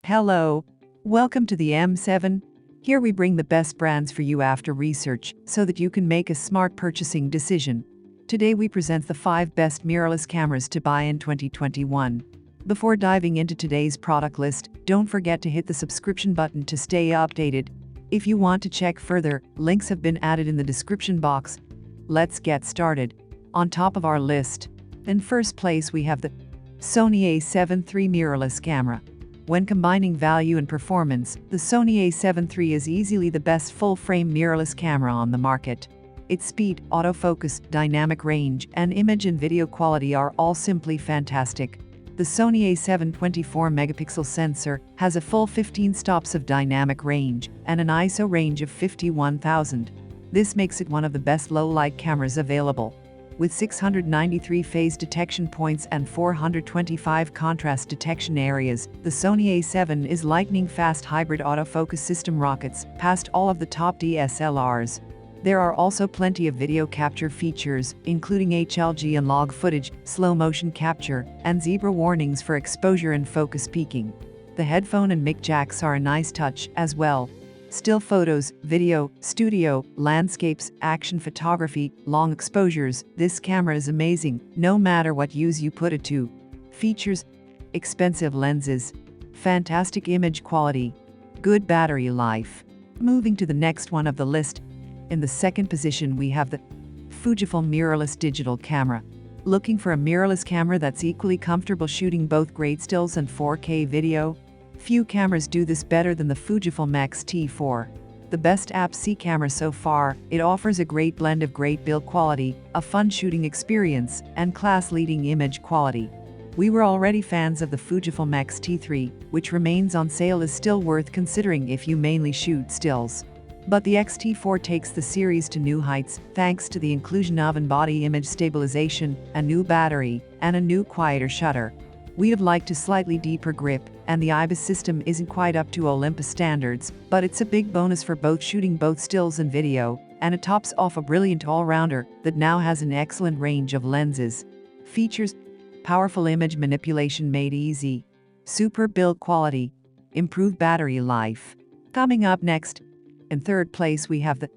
Hello, welcome to the M7. Here we bring the best brands for you after research so that you can make a smart purchasing decision. Today we present the 5 best mirrorless cameras to buy in 2021. Before diving into today's product list, don't forget to hit the subscription button to stay updated. If you want to check further, links have been added in the description box. Let's get started. On top of our list, in first place we have the Sony A7 III mirrorless camera. When combining value and performance, the Sony A7 III is easily the best full-frame mirrorless camera on the market. Its speed, autofocus, dynamic range, and image and video quality are all simply fantastic. The Sony A7 24-megapixel sensor has a full 15 stops of dynamic range and an ISO range of 51,000. This makes it one of the best low-light cameras available. With 693 phase detection points and 425 contrast detection areas, the Sony A7 is lightning-fast hybrid autofocus system rockets past all of the top DSLRs. There are also plenty of video capture features, including HLG and log footage, slow motion capture, and zebra warnings for exposure and focus peaking. The headphone and mic jacks are a nice touch as well. Still photos, video, studio, landscapes, action photography, long exposures, this camera is amazing, no matter what use you put it to. Features: expensive lenses, fantastic image quality, good battery life. Moving to the next one of the list. In the second position we have the Fujifilm mirrorless digital camera. Looking for a mirrorless camera that's equally comfortable shooting both great stills and 4K video? Few cameras do this better than the Fujifilm XT4. The best APS-C camera so far, it offers a great blend of great build quality, a fun shooting experience, and class-leading image quality. We were already fans of the Fujifilm XT3, which remains on sale is still worth considering if you mainly shoot stills. But the XT4 takes the series to new heights thanks to the inclusion of in-body image stabilization, a new battery, and a new quieter shutter. We'd have liked a slightly deeper grip, and the IBIS system isn't quite up to Olympus standards, but it's a big bonus for both shooting both stills and video, and it tops off a brilliant all-rounder that now has an excellent range of lenses. Features: powerful image manipulation made easy, super build quality, improved battery life. Coming up next, in third place we have the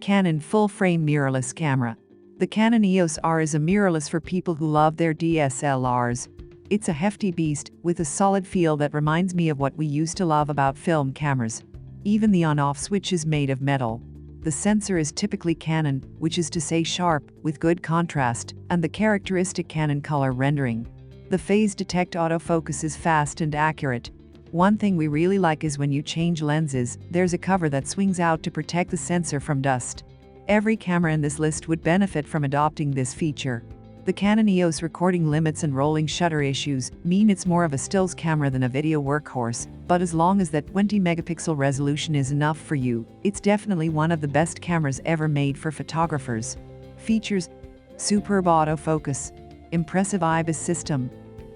Canon full-frame mirrorless camera. The Canon EOS R is a mirrorless for people who love their DSLRs. It's a hefty beast, with a solid feel that reminds me of what we used to love about film cameras. Even the on-off switch is made of metal. The sensor is typically Canon, which is to say sharp, with good contrast, and the characteristic Canon color rendering. The phase detect autofocus is fast and accurate. One thing we really like is when you change lenses, there's a cover that swings out to protect the sensor from dust. Every camera in this list would benefit from adopting this feature. The Canon EOS recording limits and rolling shutter issues mean it's more of a stills camera than a video workhorse, but as long as that 20-megapixel resolution is enough for you, it's definitely one of the best cameras ever made for photographers. Features: superb autofocus, impressive IBIS system,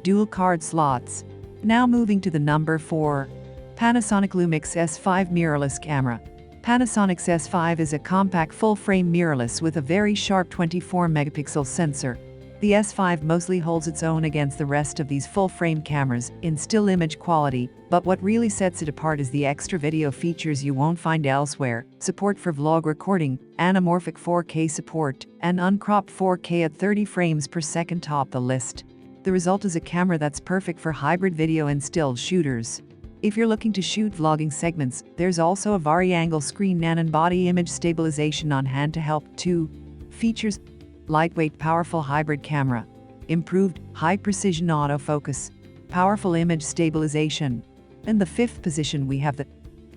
dual card slots. Now moving to the number 4. Panasonic Lumix S5 mirrorless camera. Panasonic's S5 is a compact full-frame mirrorless with a very sharp 24-megapixel sensor. The S5 mostly holds its own against the rest of these full-frame cameras in still image quality, but what really sets it apart is the extra video features you won't find elsewhere: support for vlog recording, anamorphic 4K support, and uncropped 4K at 30 frames per second top the list. The result is a camera that's perfect for hybrid video and still shooters. If you're looking to shoot vlogging segments, there's also a vari-angle screen and in-body image stabilization on hand to help too. Features: lightweight powerful hybrid camera, improved high-precision autofocus, powerful image stabilization. In the fifth position we have the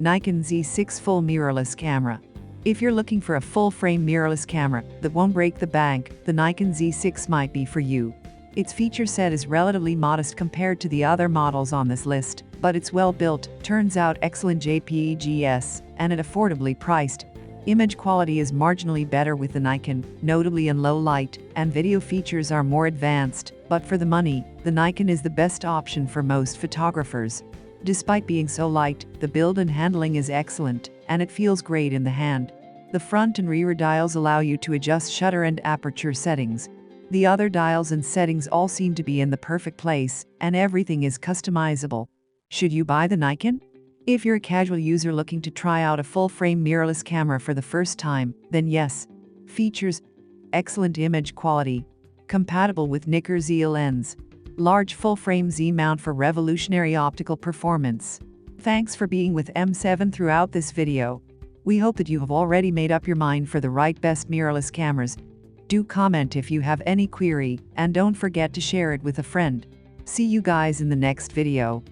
Nikon Z6 full mirrorless camera. If you're looking for a full-frame mirrorless camera that won't break the bank, the Nikon Z6 might be for you. Its feature set is relatively modest compared to the other models on this list, but it's well built, turns out excellent JPEGs, and it affordably priced. Image quality is marginally better with the Nikon, notably in low light, and video features are more advanced, but for the money, the Nikon is the best option for most photographers. Despite being so light, the build and handling is excellent, and it feels great in the hand. The front and rear dials allow you to adjust shutter and aperture settings. The other dials and settings all seem to be in the perfect place, and everything is customizable. Should you buy the Nikon? If you're a casual user looking to try out a full-frame mirrorless camera for the first time, then yes. Features: excellent image quality, compatible with Nikon Z lens, large full-frame Z mount for revolutionary optical performance. Thanks for being with M7 throughout this video. We hope that you have already made up your mind for the right best mirrorless cameras. Do comment if you have any query, and don't forget to share it with a friend. See you guys in the next video.